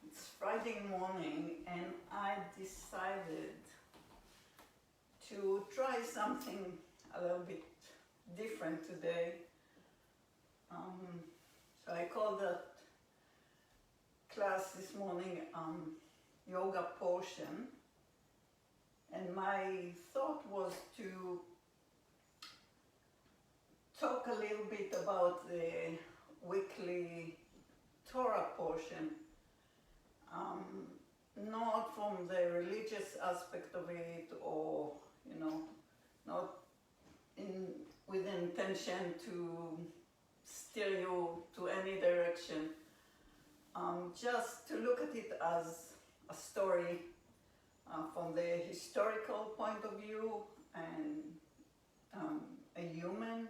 It's Friday morning and I decided to try something a little bit different today. So I called that class this morning yoga portion, and my thought was to talk a little bit about the weekly Torah portion, not from the religious aspect of it, or not with intention to steer you to any direction, just to look at it as a story from the historical point of view and a human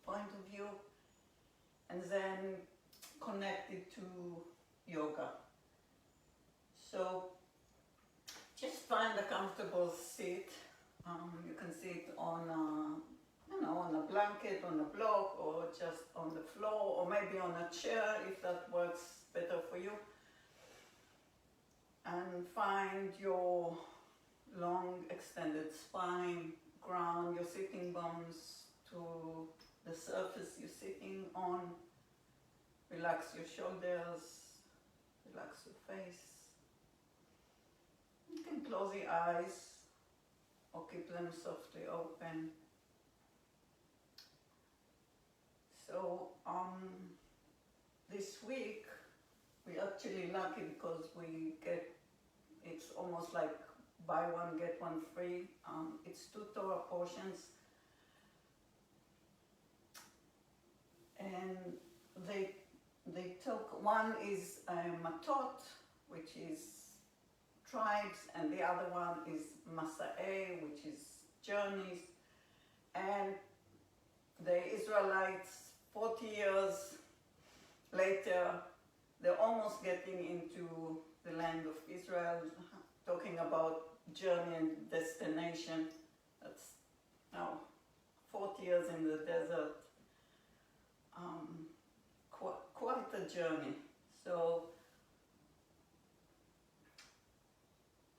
point of view, and then connect it to yoga. So just find a comfortable seat. You can sit on a blanket, on a block, or just on the floor, or maybe on a chair if that works better for you. And find your long extended spine, ground your sitting bones to the surface you're sitting on. Relax your shoulders, relax your face. You can close the eyes or keep them softly open. So this week we're actually lucky because it's almost like buy one get one free. It's 2 Torah portions, and they took, one is matot, which is tribes, and the other one is masa'e, which is journeys. And the Israelites, 40 years later, they're almost getting into the land of Israel, talking about journey and destination. That's now 40 years in the desert. Quite a journey. So,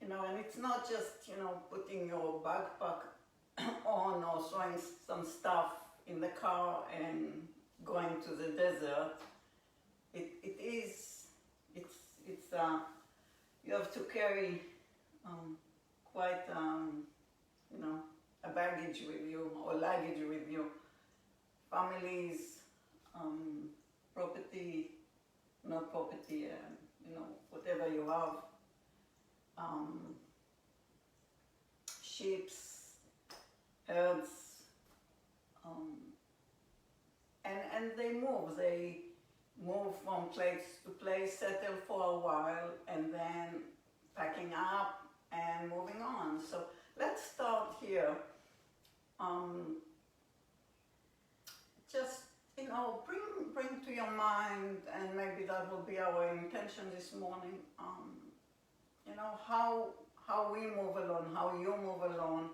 and it's not just, putting your backpack on or throwing some stuff in the car and going to the desert. You have to carry quite, a baggage with you, or luggage with you. Families, property, not property, whatever you have. Sheep, herds, and they move from place to place, settle for a while, and then packing up and moving on. So let's start here. Just bring to your mind, and maybe that will be our intention this morning, how we move along, how you move along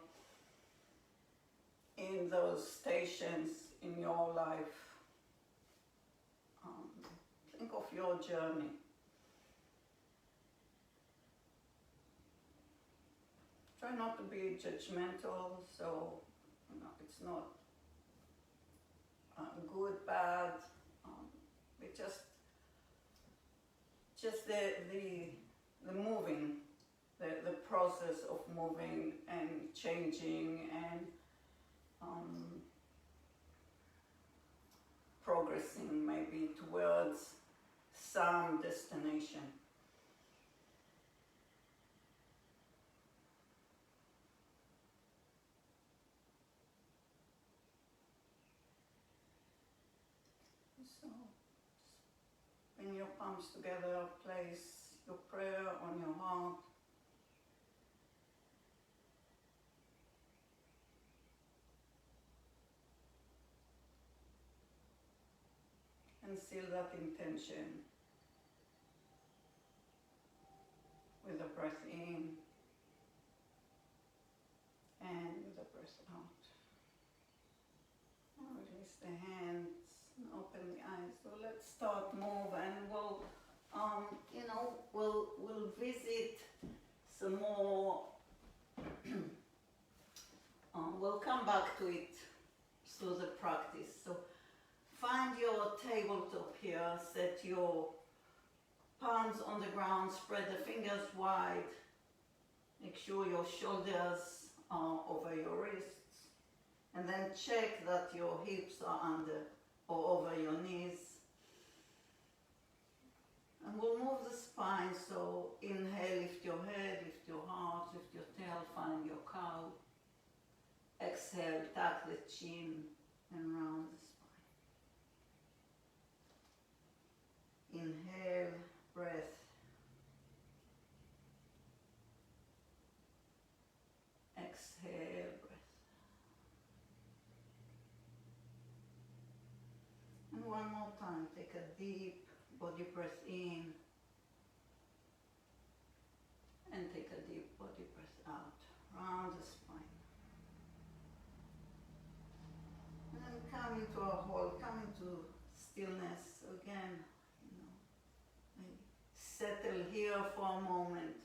in those stations in your life. Think of your journey. Try not to be judgmental, so it's not good, bad. It's just the moving, the process of moving and changing and progressing maybe towards some destination. So bring your palms together, place your prayer on your heart. And seal that intention with a breath in and with a breath out. And release the hands, open open the eyes. So let's start move, and we'll, we'll visit some more. We'll come back to it through the practice. So find your tabletop here, set your palms on the ground, spread the fingers wide, make sure your shoulders are over your wrists, and then check that your hips are under or over your knees. And we'll move the spine, so inhale, lift your head, lift your heart, lift your tail, find your cow. Exhale, tuck the chin and round the spine. Inhale, breath. Exhale, breath. And one more time, take a deep body breath in and take a deep body breath out, round the spine. And then come into a hold, come into stillness again, maybe settle here for a moment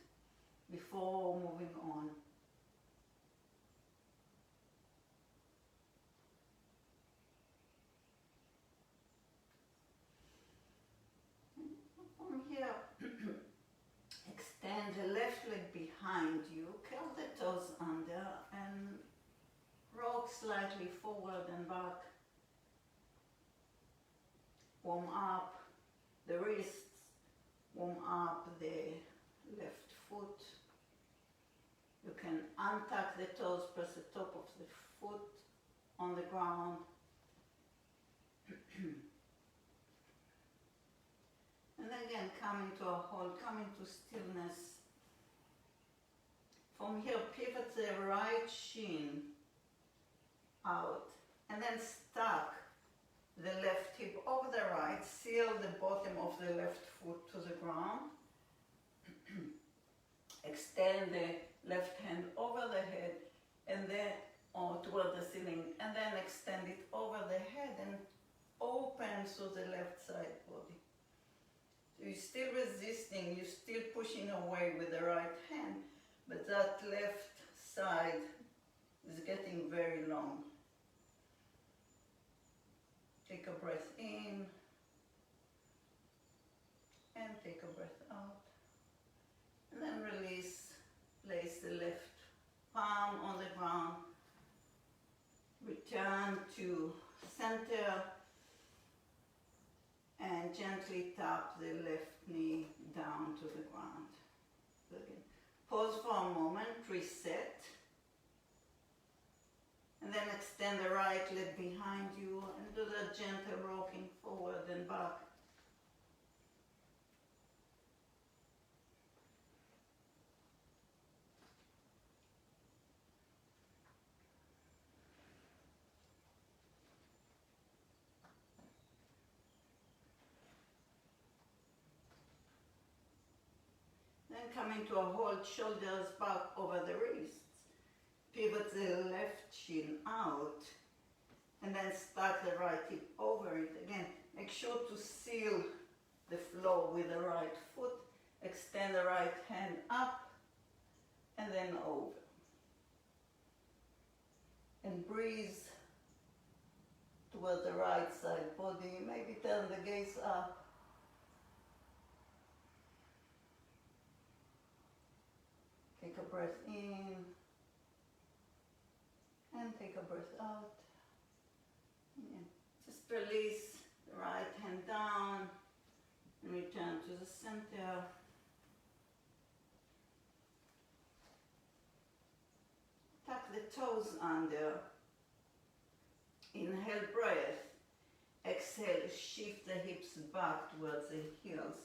before moving on. From here, extend the left leg behind you, curl the toes under and rock slightly forward and back. Warm up the wrists, warm up the left foot. You can untuck the toes, press the top of the foot on the ground. And again, come into a hold, come into stillness. From here, pivot the right shin out and then stack the left hip over the right, seal the bottom of the left foot to the ground. Extend the left hand over the head and then toward the ceiling, and then extend it over the head and open to the left side body. So you're still resisting, you're still pushing away with the right hand, but that left side is getting very long. Take a breath in and take a breath out. And then release, place the left palm on the ground. Return to center and gently tap the left knee down to the ground. Again. Pause for a moment, reset. And then extend the right leg behind you and do the gentle rocking forward and back. Then come into a hold, shoulders back over the wrists. Pivot the left shin out and then stack the right hip over it. Again, make sure to seal the floor with the right foot. Extend the right hand up and then over. And breathe toward the right side body. Maybe turn the gaze up. Take a breath in and take a breath out. Yeah. Just release the right hand down and return to the center. Tuck the toes under. Inhale, breath. Exhale, shift the hips back towards the heels.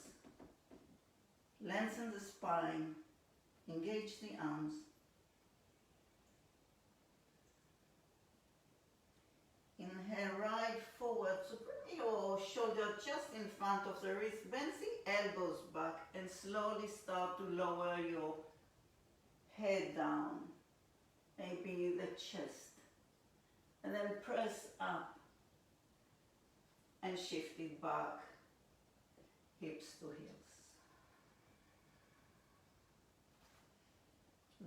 Lengthen the spine. Engage the arms. Inhale, right forward. So bring your shoulder just in front of the wrist. Bend the elbows back and slowly start to lower your head down. Maybe the chest. And then press up. and shift it back, hips to heels.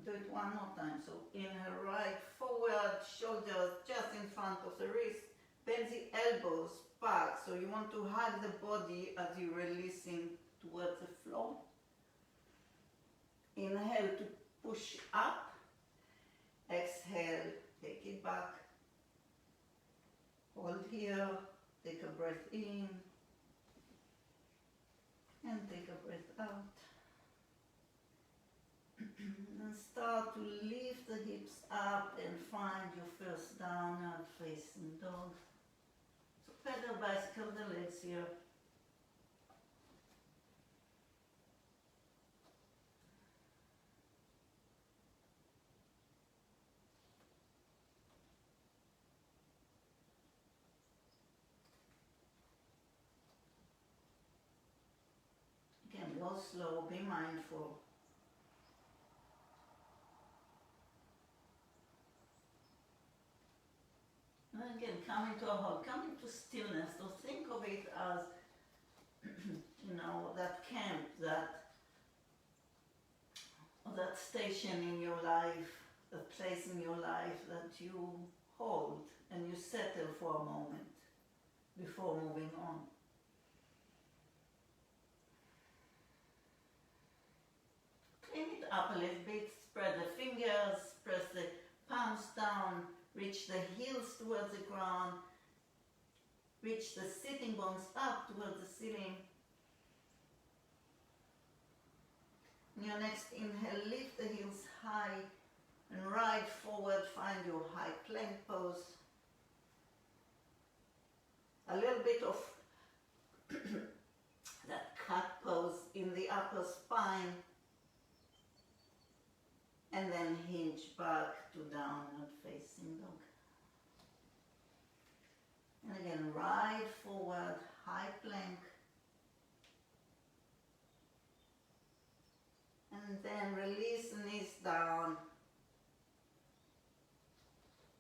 Do it one more time. So inhale, right forward, shoulders just in front of the wrist. Bend the elbows back. So you want to hug the body as you're releasing towards the floor. Inhale to push up. Exhale, take it back. Hold here. Take a breath in. And take a breath out. And start to lift the hips up and find your first downward facing dog. So pedal bicycle the legs here. Again, go slow, be mindful. And again, come into a halt, come into stillness. So think of it as, that camp, that station in your life, that place in your life that you hold and you settle for a moment before moving on. Clean it up a little bit, spread the fingers, press the palms down, reach the heels towards the ground, reach the sitting bones up towards the ceiling. In your next inhale, lift the heels high and right forward, find your high plank pose. A little bit of that cat pose in the upper spine. And then hinge back to downward facing dog. And again, right forward, high plank. And then release the knees down.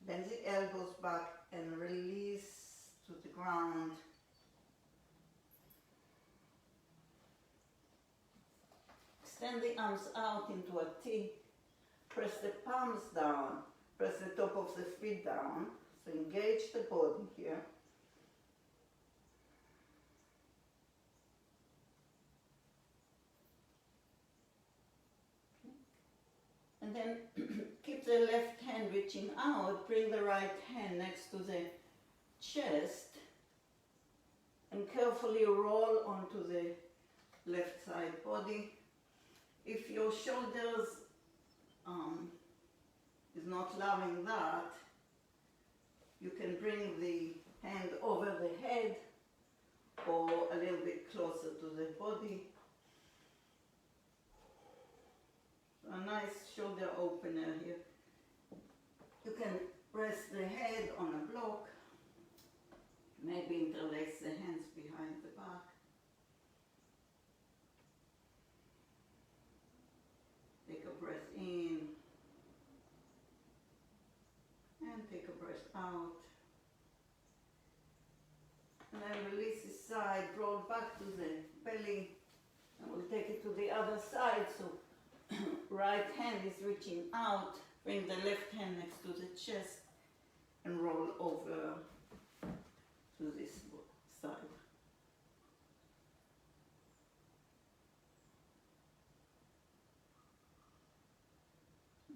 Bend the elbows back and release to the ground. Extend the arms out into a T. Press the palms down, press the top of the feet down, so engage the body here. Okay. And then keep the left hand reaching out, bring the right hand next to the chest, and carefully roll onto the left side body. If your shoulders is not loving that, you can bring the hand over the head or a little bit closer to the body. So a nice shoulder opener here. You can rest the head on a block, maybe interlace the hands behind the back. Take a breath in and take a breath out. And then release the side, roll back to the belly, and we'll take it to the other side. So right hand is reaching out, bring the left hand next to the chest and roll over to this side.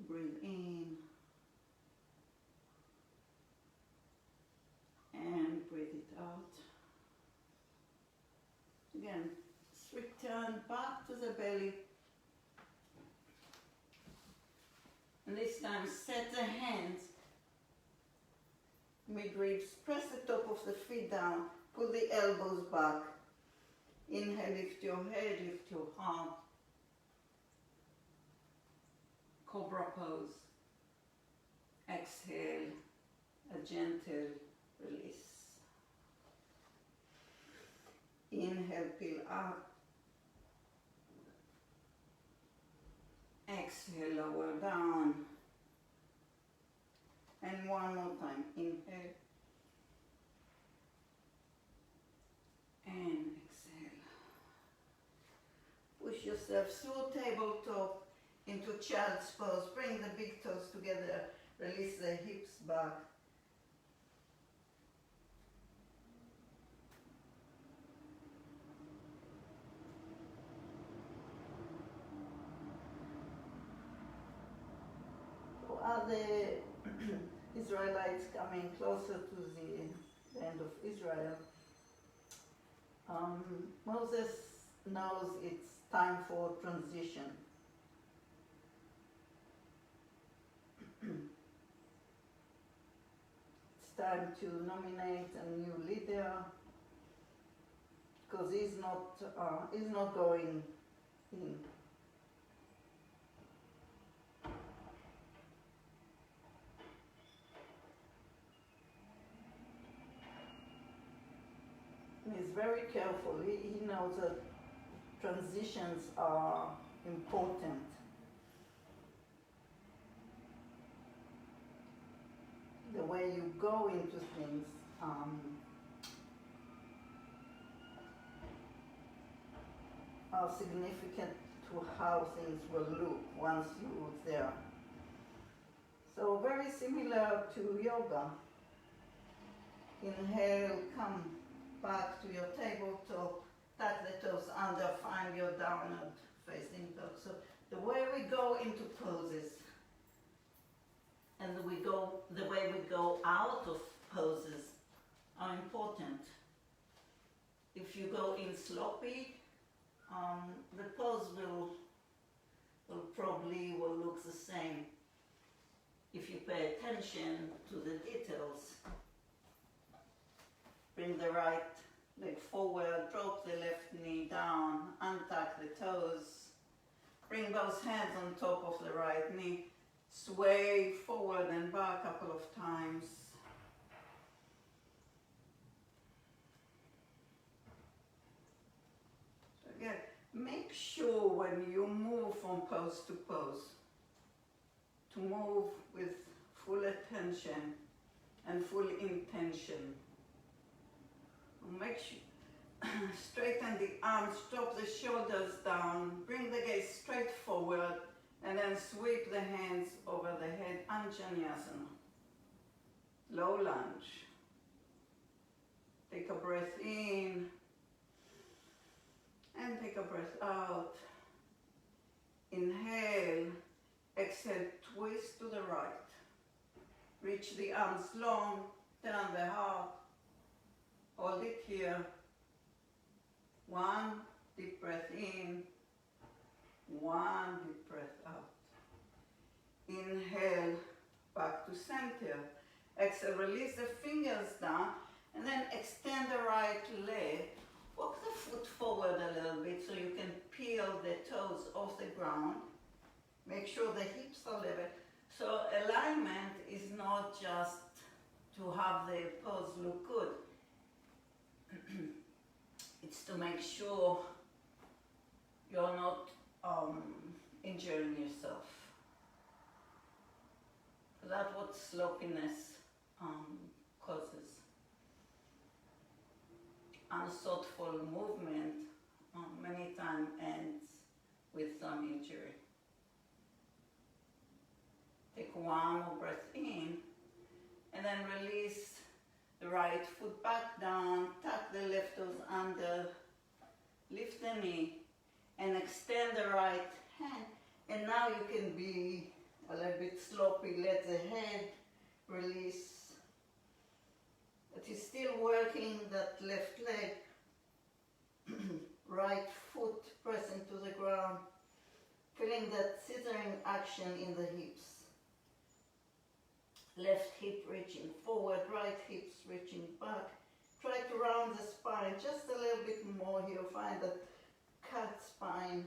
Breathe in and breathe it out. Again, return back to the belly. And this time set the hands mid-ribs, press the top of the feet down, pull the elbows back. Inhale, lift your head, lift your heart. Cobra pose. Exhale, a gentle release. Inhale, peel up. Exhale, lower down. And one more time. Inhale. yourself through tabletop into child's pose. Bring the big toes together, release the hips back. So are the Israelites coming closer to the end of Israel? Moses knows it's time for transition. It's time to nominate a new leader, because he's not going in. He's very careful. He knows that transitions are important. The way you go into things are significant to how things will look once you're there. So very similar to yoga. Inhale, come back to your tabletop, tuck the toes under, find your downward facing dog. So the way we go into poses and the way we go out of poses are important. If you go in sloppy, the pose will probably look the same. If you pay attention to the details, bring the right leg forward, drop the left knee down, untuck the toes, bring both hands on top of the right knee, sway forward and back a couple of times. So again, make sure when you move from pose to pose, to move with full attention and full intention. Make sure, straighten the arms, drop the shoulders down, bring the gaze straight forward, and then sweep the hands over the head, Anjanyasana. Low lunge. Take a breath in, and take a breath out. Inhale, exhale, twist to the right. Reach the arms long, turn the heart. Hold it here. One deep breath in, one deep breath out. Inhale, back to center. Exhale, release the fingers down, and then extend the right leg. Walk the foot forward a little bit so you can peel the toes off the ground. Make sure the hips are level. So alignment is not just to have the pose look good. It's to make sure you're not injuring yourself. That's what sloppiness causes. Unthoughtful movement many times ends with some injury. Take one more breath in, and then release the right foot back down, tuck the left toes under, lift the knee, and extend the right hand. And now you can be a little bit sloppy, let the head release. But you're still working that left leg, right foot pressing to the ground, feeling that scissoring action in the hips. Left hip reaching forward, right hips reaching back. Try to round the spine just a little bit more here. Find that cat spine.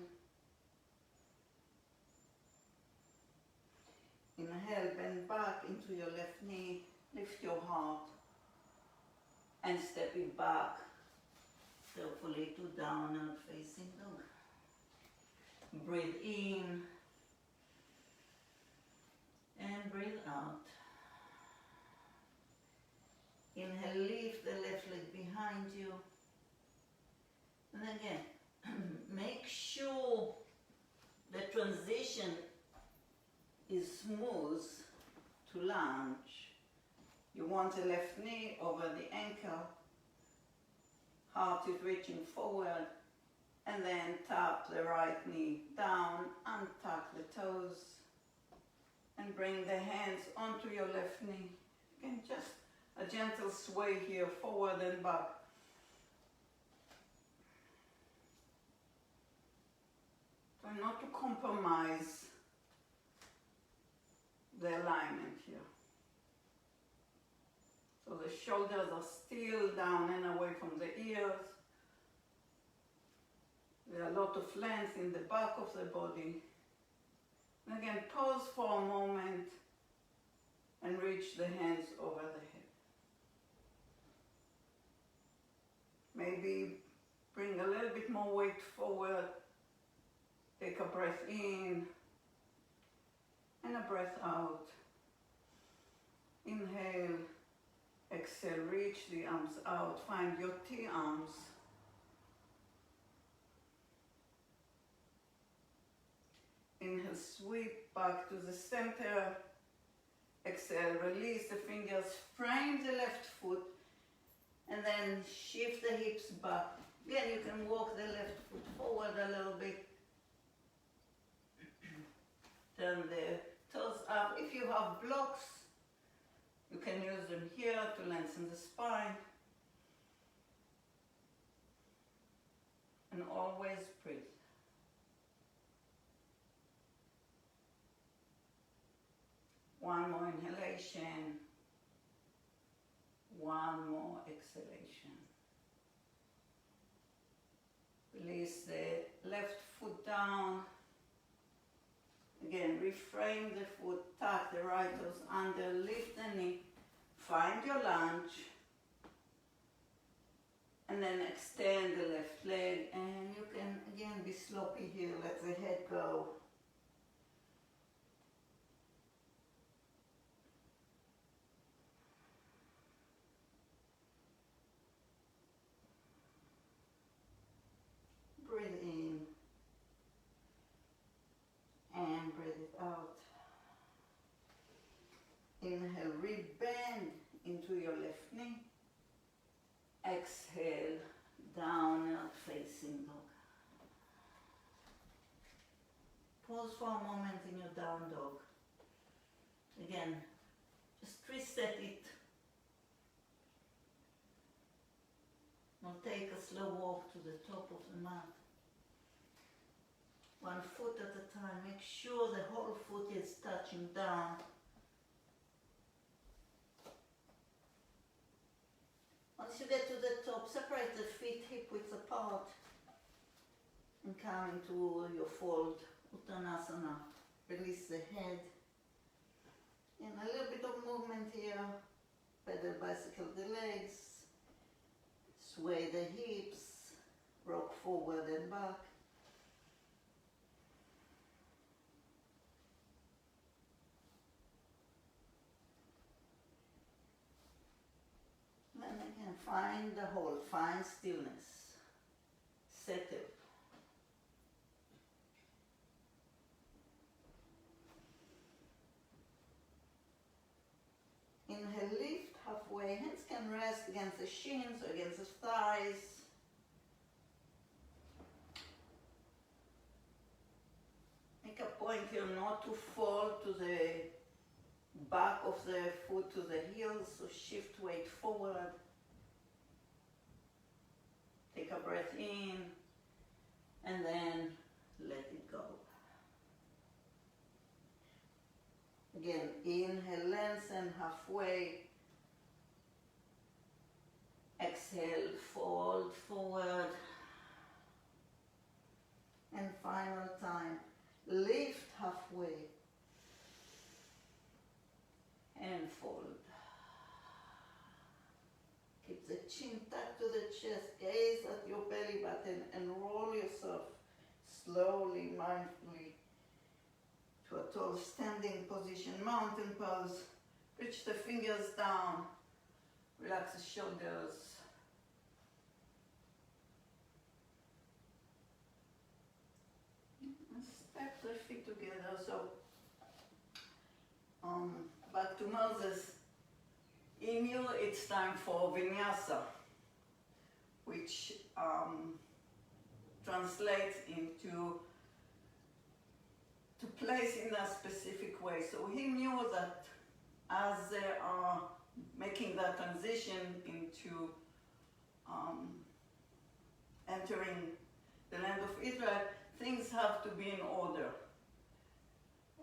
Inhale, bend back into your left knee. Lift your heart. And step it back, carefully to downward facing dog. Breathe in. And breathe out. Inhale, lift the left leg behind you. And again, make sure position is smooth to lunge. You want the left knee over the ankle, heart is reaching forward, and then tap the right knee down, untuck the toes, and bring the hands onto your left knee. Again, just a gentle sway here, forward and back. Try not to compromise the alignment here. So the shoulders are still down and away from the ears. There are a lot of length in the back of the body. And again, pause for a moment and reach the hands over the head. Maybe bring a little bit more weight forward. Take a breath in and a breath out. Inhale, exhale, reach the arms out. Find your T-arms. Inhale, sweep back to the center. Exhale, release the fingers, frame the left foot, and then shift the hips back. Again, you can walk the left foot forward a little bit. Turn the toes up. If you have blocks, you can use them here to lengthen the spine. And always breathe. One more inhalation. One more exhalation. Release the left foot down. Again, reframe the foot, tuck the right toes under, lift the knee, find your lunge, and then extend the left leg, and you can again be sloppy here, let the head go. Breathe in. And breathe it out. Inhale, rebend into your left knee. Exhale, downward facing dog. Pause for a moment in your down dog. Again, just reset it. Now take a slow walk to the top of the mat. One foot at a time. Make sure the whole foot is touching down. Once you get to the top, separate the feet hip width apart and come into your fold, Uttanasana. Release the head. And a little bit of movement here. Pedal bicycle the legs. Sway the hips. Rock forward and back. Then again, find the hold, find stillness, settle. Inhale, lift halfway, hands can rest against the shins or against the thighs. Make a point here not to fall to the back of the foot to the heels, so shift weight forward. Take a breath in and then let it go. Again, inhale, lengthen halfway. Exhale, fold forward. And final time, lift halfway. And fold. Keep the chin tucked to the chest, gaze at your belly button and roll yourself slowly, mindfully to a tall standing position, mountain pose. Reach the fingers down, relax the shoulders. And step the feet together, he knew it's time for vinyasa, which translates into to place in a specific way. So he knew that as they are making that transition into entering the land of Israel, things have to be in order.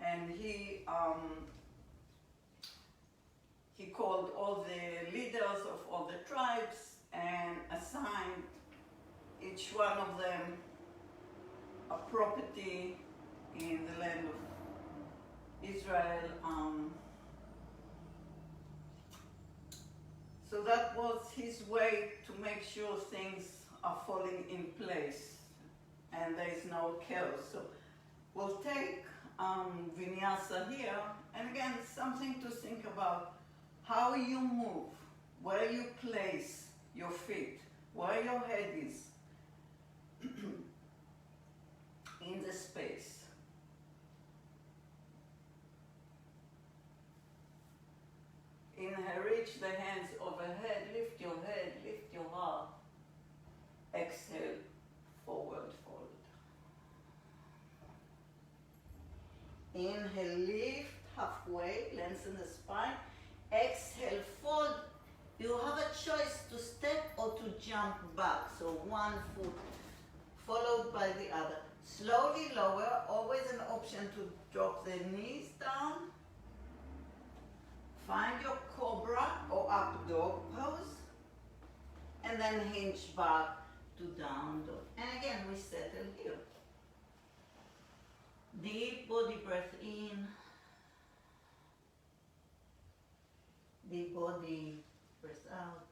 And he called all the leaders of all the tribes and assigned each one of them a property in the land of Israel. So that was his way to make sure things are falling in place and there is no chaos. So we'll take vinyasa here, and again, something to think about: how you move, where you place your feet, where your head is in the space. Inhale, reach the hands overhead, lift your head, lift your heart. Exhale, forward fold. Inhale, lift halfway, lengthen the spine. Exhale, fold. You have a choice to step or to jump back. So one foot followed by the other. Slowly lower, always an option to drop the knees down. Find your cobra or up dog pose. And then hinge back to down dog. And again, we settle here. Deep body breath in. Deep body breath out.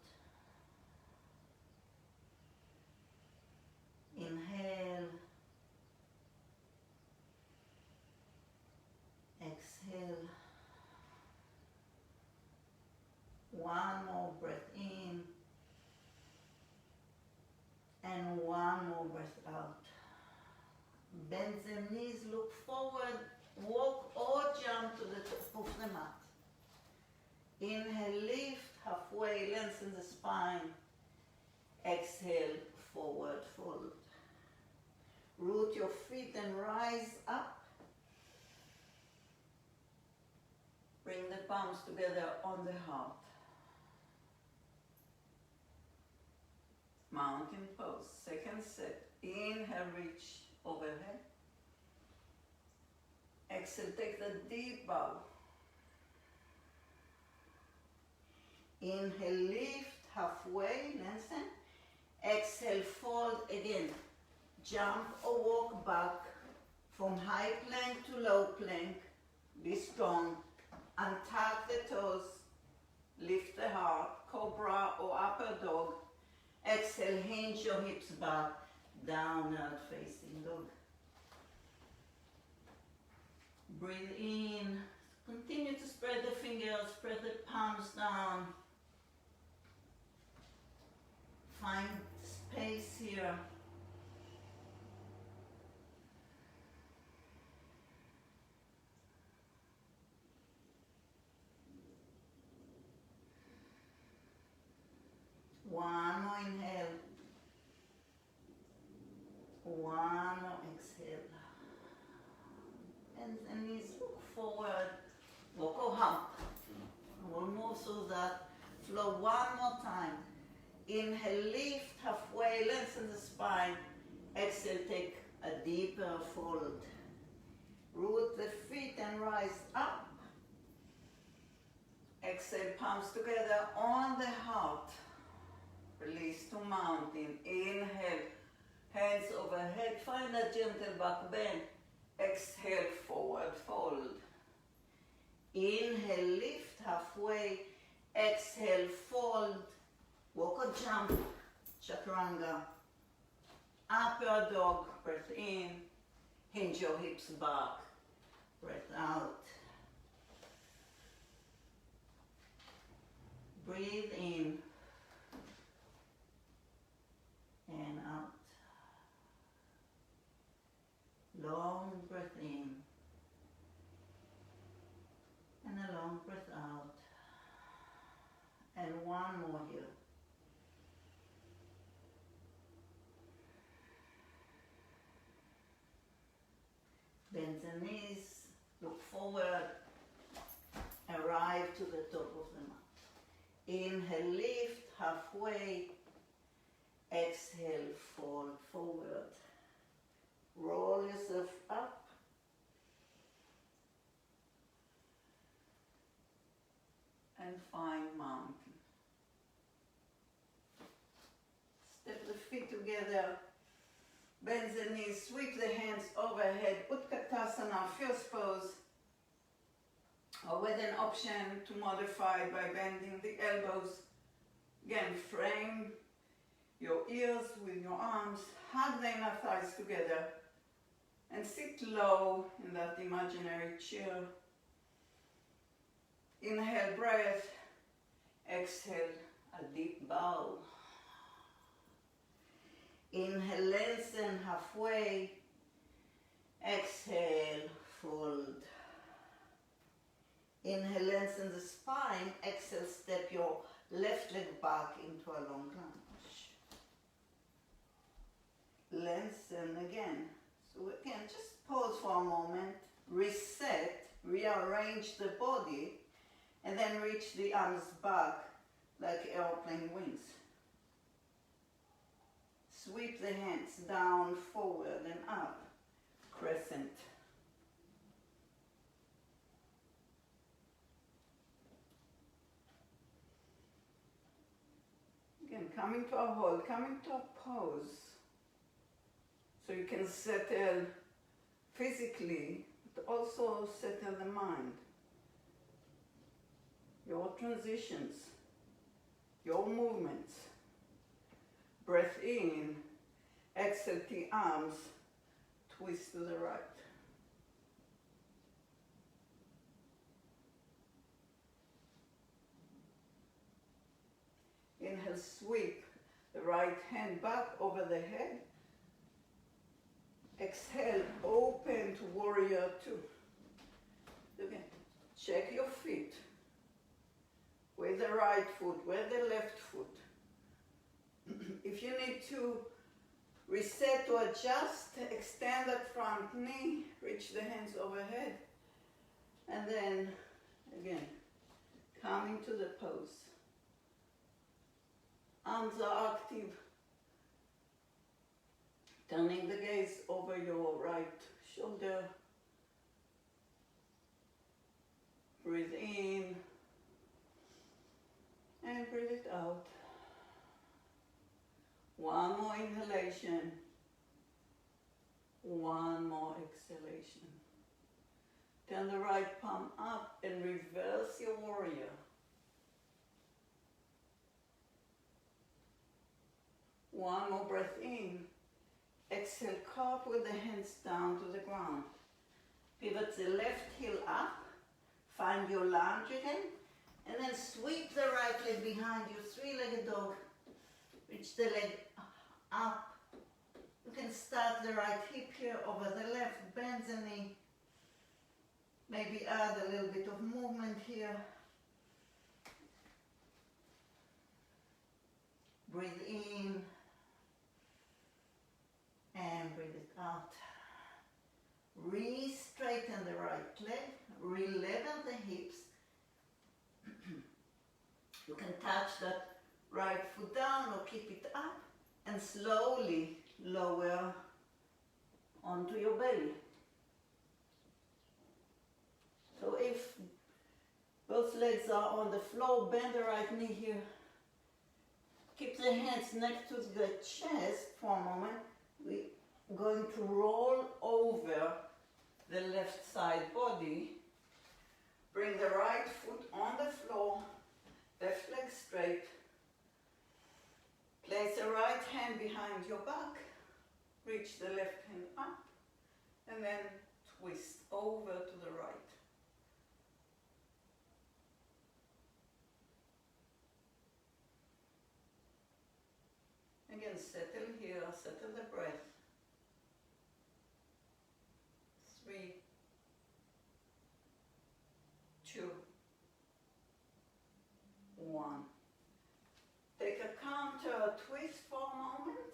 Inhale. Exhale. One more breath in. And one more breath out. Bend the knees, look forward, walk or jump to the top of the mat. Inhale, lift halfway, lengthen the spine. Exhale, forward fold. Root your feet and rise up. Bring the palms together on the heart. Mountain pose, second set. Inhale, reach overhead. Exhale, take the deep bow. Inhale, lift halfway, lengthen. Exhale, fold again. Jump or walk back from high plank to low plank. Be strong. Untuck the toes. Lift the heart. Cobra or upper dog. Exhale, hinge your hips back. Downward facing dog. Breathe in. Continue to spread the fingers, spread the palms down. Find space here. One more inhale. One more exhale. And the knees look forward. Walk or hump. We'll move through that flow one more time. Inhale, lift halfway, lengthen the spine. Exhale, take a deeper fold. Root the feet and rise up. Exhale, palms together on the heart. Release to mountain. Inhale, hands overhead. Find a gentle back bend. Exhale, forward fold. Inhale, lift halfway. Exhale, fold. Walk or jump, chaturanga. Upper dog, breath in. Hinge your hips back. Breath out. Breathe in. And out. Long breath in. And a long breath out. the knees, look forward, arrive to the top of the mat. Inhale, lift halfway. Exhale, fold forward. Roll yourself up. And find mountain. Step the feet together. Bend the knees, sweep the hands overhead. Utkatasana, first pose. Or with an option to modify by bending the elbows. Again, frame your ears with your arms. Hug the inner thighs together. And sit low in that imaginary chair. Inhale, breath. Exhale, a deep bow. Inhale, lengthen halfway. Exhale, fold. Inhale, lengthen the spine. Exhale, step your left leg back into a long lunge. Lengthen again. So again, just pause for a moment. Reset, rearrange the body, and then reach the arms back like airplane wings. Sweep the hands down, forward and up. Crescent. Again, coming to a hold, coming to a pose. So you can settle physically, but also settle the mind. Your transitions, your movements. Breath in, exhale the arms, twist to the right. Inhale, sweep the right hand back over the head. Exhale, open to warrior two. Again, check your feet. With the right foot, with the left foot. If you need to reset or adjust, extend that front knee, reach the hands overhead, and then again, coming to the pose. Arms are active. Turning the gaze over your right shoulder. Breathe in and breathe it out. One more inhalation. One more exhalation. Turn the right palm up and reverse your warrior. One more breath in. Exhale, cartwheel the hands down to the ground. Pivot the left heel up. Find your lunge again. And then sweep the right leg behind you, three-legged dog. Reach the leg up. You can start the right hip here over the left, bend the knee. Maybe add a little bit of movement here. Breathe in and breathe it out. Re-straighten the right leg, re-level the hips. You can touch that right foot down or keep it up and slowly lower onto your belly. So if both legs are on the floor, bend the right knee here. Keep the hands next to the chest for a moment. We're going to roll over the left side body. Bring the right foot on the floor, left leg straight. Place the right hand behind your back. Reach the left hand up. And then twist over to the right. Again, settle here, settle the breath. 3, 2, 1. Take a counter twist for a moment.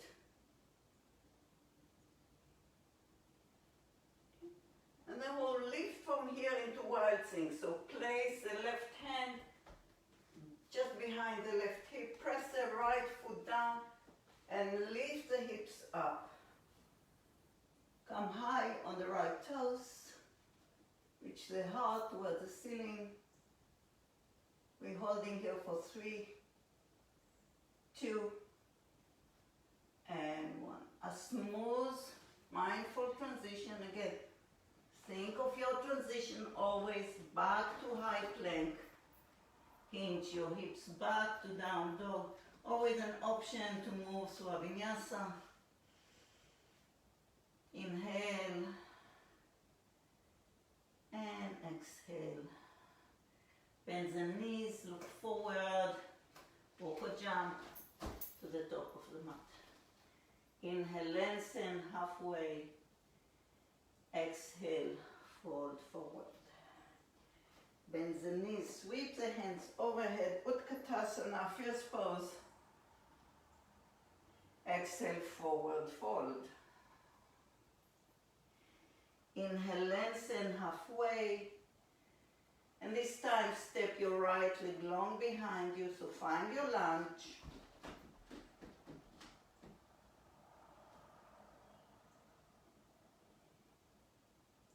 And then from here into wild thing. So place the left hand just behind the left hip, press the right foot down and lift the hips up. Come high on the right toes, reach the heart towards the ceiling. We're holding here for 3, 2, and 1. A smooth, mindful transition. Again, think of your transition always back to high plank. Hinge your hips back to down dog. Always an option to move through a vinyasa. Inhale and exhale. Bend the knees, look forward, walk or jump to the top of the mat. Inhale, lengthen halfway. Exhale, fold forward. Bend the knees, sweep the hands overhead, Utkatasana, first pose. Exhale, forward fold. Inhale, lengthen halfway. And this time step your right leg long behind you, so find your lunge.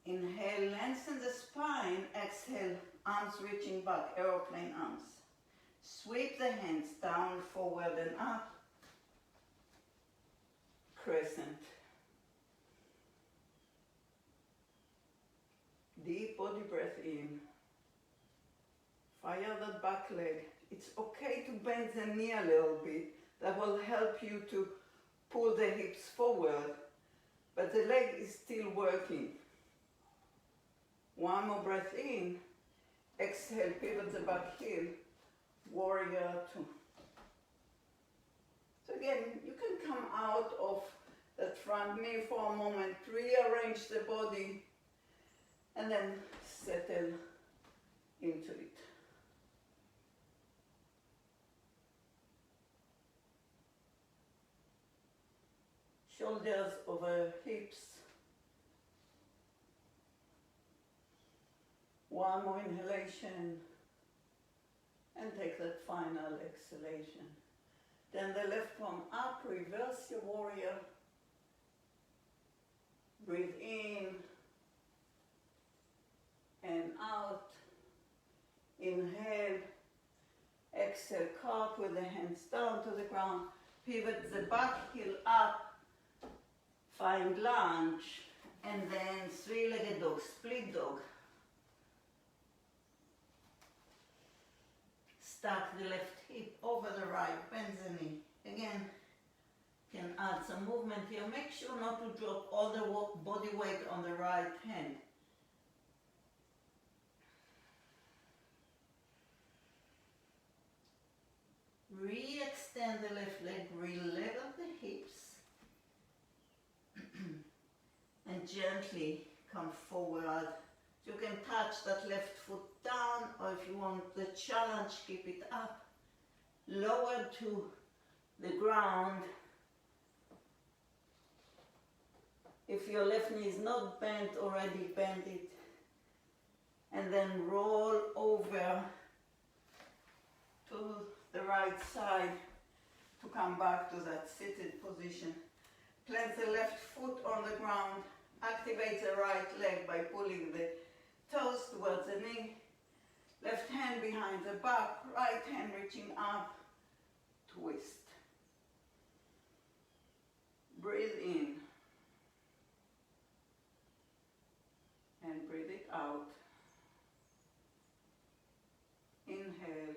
Inhale, lengthen the spine. Exhale, arms reaching back, aeroplane arms. Sweep the hands down, forward and up. Crescent. Deep body breath in. Fire that back leg. It's okay to bend the knee a little bit. That will help you to pull the hips forward, but the leg is still working. One more breath in. Exhale, pivot the back heel. Warrior 2. So again, you can come out of that front knee for a moment, rearrange the body, and then settle into it. Shoulders over hips. One more inhalation, and take that final exhalation. Then the left palm up, reverse your warrior. Breathe in and out. Inhale, exhale, cart with the hands down to the ground. Pivot the back heel up, find lunge, and then three-legged dog, split dog. Stack the left hip over the right, bend the knee. Again, can add some movement here. Make sure not to drop all the body weight on the right hand. Re-extend the left leg, re-level the hips, and gently come forward. You can touch that left foot down, or if you want the challenge, keep it up. Lower to the ground. If your left knee is not bent already, bend it. And then roll over to the right side to come back to that seated position. Plant the left foot on the ground. Activate the right leg by pulling the toes towards the knee. Left hand behind the back, right hand reaching up. Twist. Breathe in. And breathe it out. Inhale.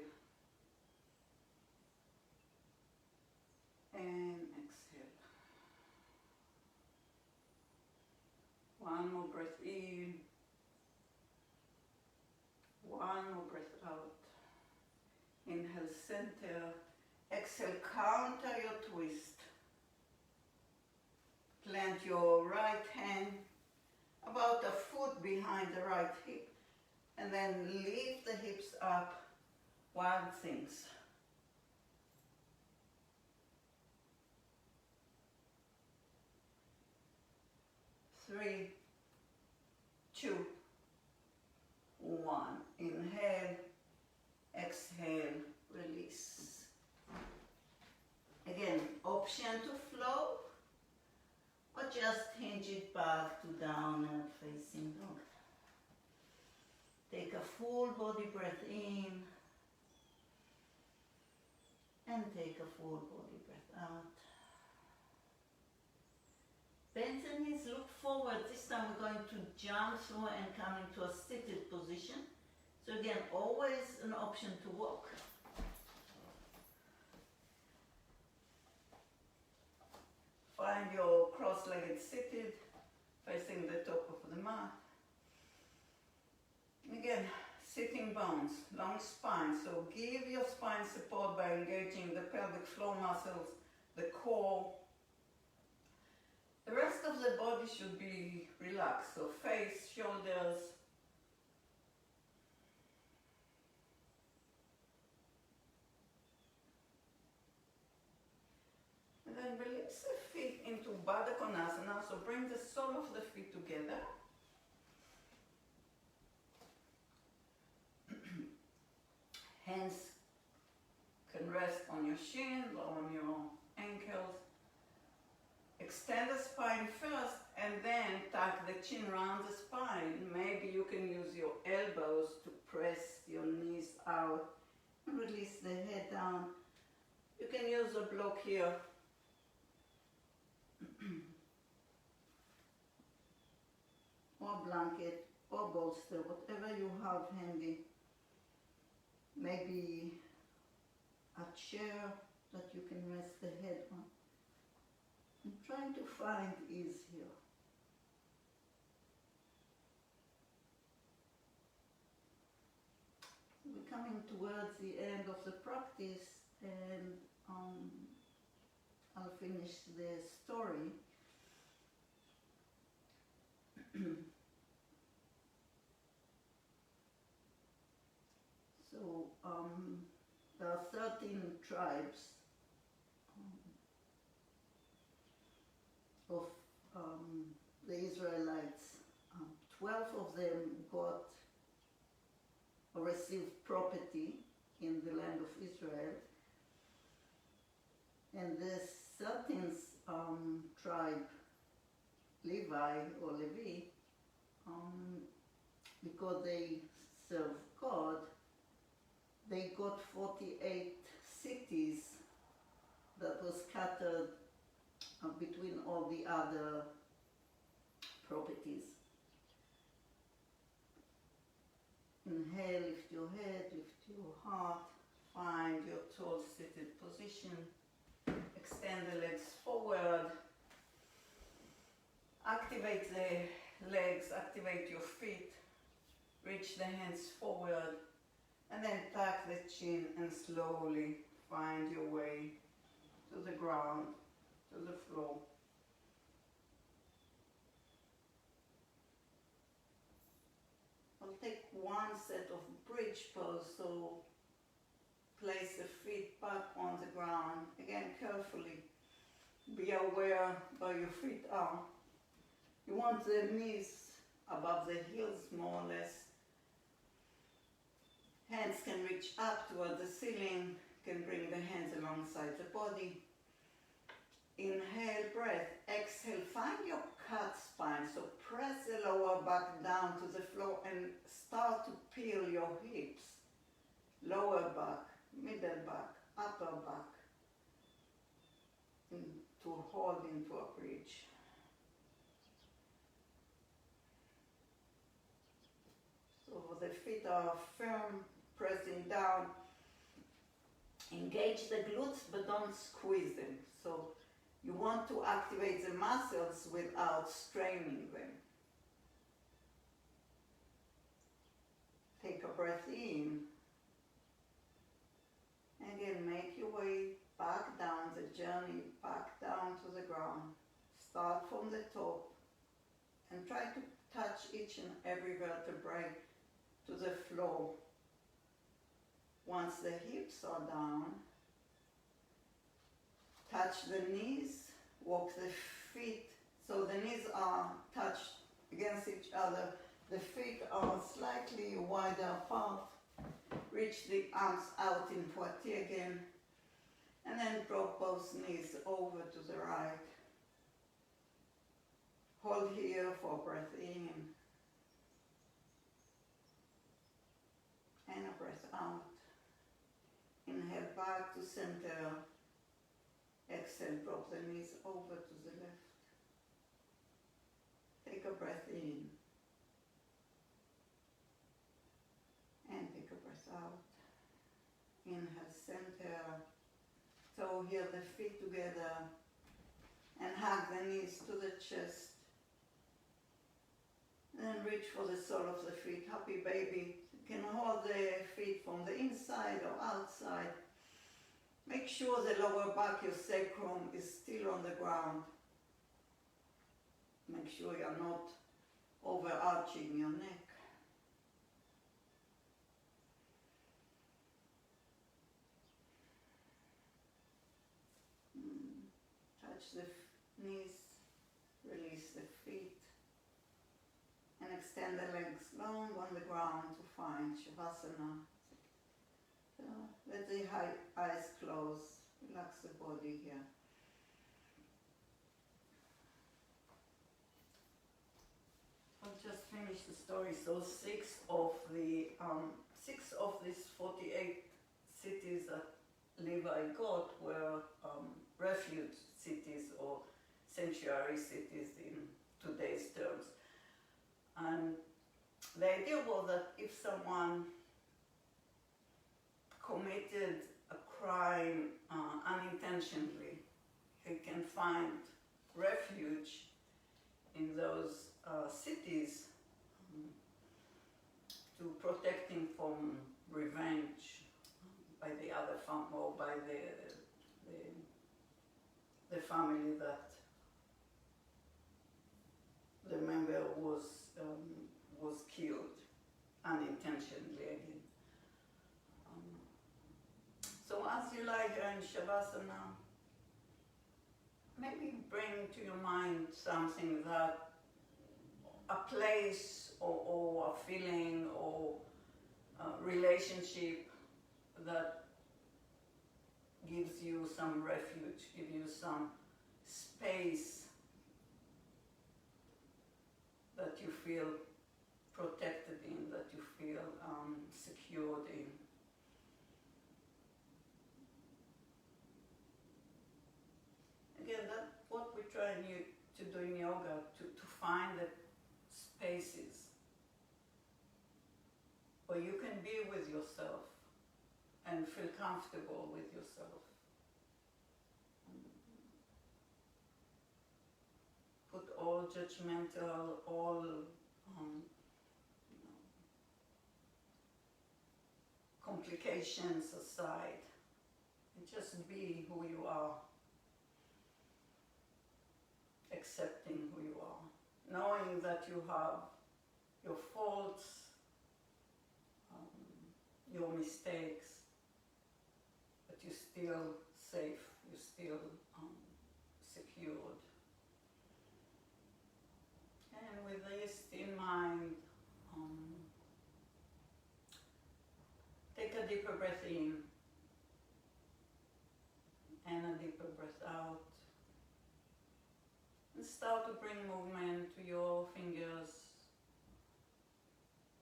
And exhale. One more breath in. One more breath out. Inhale, center. Exhale, counter your twist. Plant your right hand about a foot behind the right hip, and then lift the hips up. Wild things. Three, 2, exhale, release. Again, option to flow, or just hinge it back to downward facing dog. Take a full body breath in, and take a full body breath out. Bend the knees, look forward. This time we're going to jump through and come into a seated position. So again, always an option to walk. Find your cross-legged seated, facing the top of the mat. Again, sitting bones, long spine. So give your spine support by engaging the pelvic floor muscles, the core. The rest of the body should be relaxed. So face, shoulders. And then release the feet into Baddha Konasana. So bring the sole of the feet together. Hands can rest on your shins or on your ankles. Extend the spine first and then tuck the chin around the spine. Maybe you can use your elbows to press your knees out and release the head down. You can use a block here. Or blanket or bolster, whatever you have handy. Maybe a chair that you can rest the head on. I'm trying to find ease here. We're coming towards the end of the practice, and I'll finish the story. So there are 13 tribes of the Israelites. 12 of them got or received property in the land of Israel. And the 13th tribe, Levi or Levi, because they serve God, they got 48 cities that were scattered between all the other properties. Inhale, lift your head, lift your heart, find your tall seated position, extend the legs forward, activate the legs, activate your feet, reach the hands forward, and then tuck the chin and slowly find your way to the ground, to the floor. I'll take one set of bridge pose, so place the feet back on the ground. Again, carefully. Be aware where your feet are. You want the knees above the heels, more or less. Hands can reach up toward the ceiling, can bring the hands alongside the body. Inhale, breath. Exhale, find your cat spine. So press the lower back down to the floor and start to peel your hips. Lower back, middle back, upper back. To hold into a bridge. So the feet are firm, pressing down. Engage the glutes, but don't squeeze them. So you want to activate the muscles without straining them. Take a breath in. Again, make your way back down the journey, back down to the ground. Start from the top and try to touch each and every vertebrae to the floor. Once the hips are down, touch the knees, walk the feet, so the knees are touched against each other. The feet are slightly wider apart. Reach reach the arms out in pointé again, and then drop both knees over to the right. Hold here for breath in and a breath out. Inhale back to center. Exhale, drop the knees over to the left. Take a breath in and take a breath out. Inhale, center. Toe heel the feet together and hug the knees to the chest. Then reach for the sole of the feet, happy baby. You can hold the feet from the inside or outside. Make sure the lower back, your sacrum, is still on the ground. Make sure you're not overarching your neck. Touch the knees, release the feet, and extend the legs long on the ground to find Shavasana. So let the eyes close, relax the body here. I'll just finish the story. So six of these 48 cities that Levi got were refuge cities or sanctuary cities in today's terms. And the idea was that if someone committed a crime unintentionally, he can find refuge in those cities to protect him from revenge by the other family or by the family that the member was killed unintentionally again. So as you lie here in Shavasana, maybe bring to your mind something that a place or a feeling or a relationship that gives you some refuge, gives you some space that you feel protected in, that you feel secured in. Again, that's what we're trying to do in yoga, to find the spaces where you can be with yourself and feel comfortable with yourself. Put all judgmental, all complications aside and just be who you are. Accepting who you are, knowing that you have your faults, your mistakes, but you're still safe, you're still secured. And with this in mind, take a deeper breath in and a deeper breath out. And start to bring movement to your fingers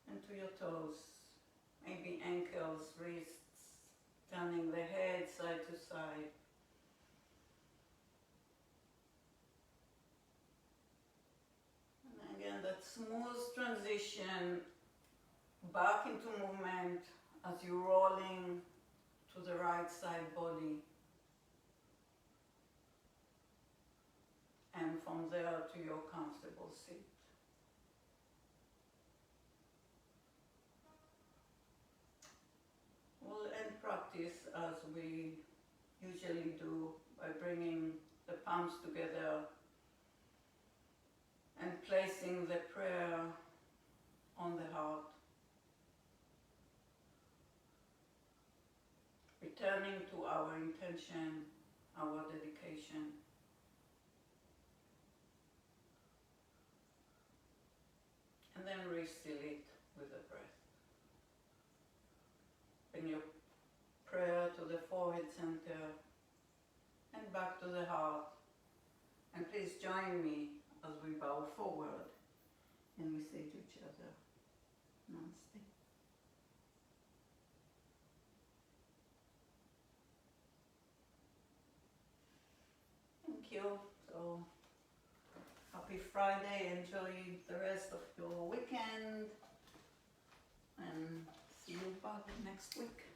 and to your toes, maybe ankles, wrists, turning the head side to side. And again, that smooth transition back into movement as you're rolling to the right side body. And from there to your comfortable seat. We'll end practice as we usually do by bringing the palms together and placing the prayer on the heart. Returning to our intention, our dedication. And then reseal it with the breath. Bring your prayer to the forehead center and back to the heart. And please join me as we bow forward and we say to each other, Namaste. Thank you. So, happy Friday. Enjoy the rest of your weekend. And see you back next week.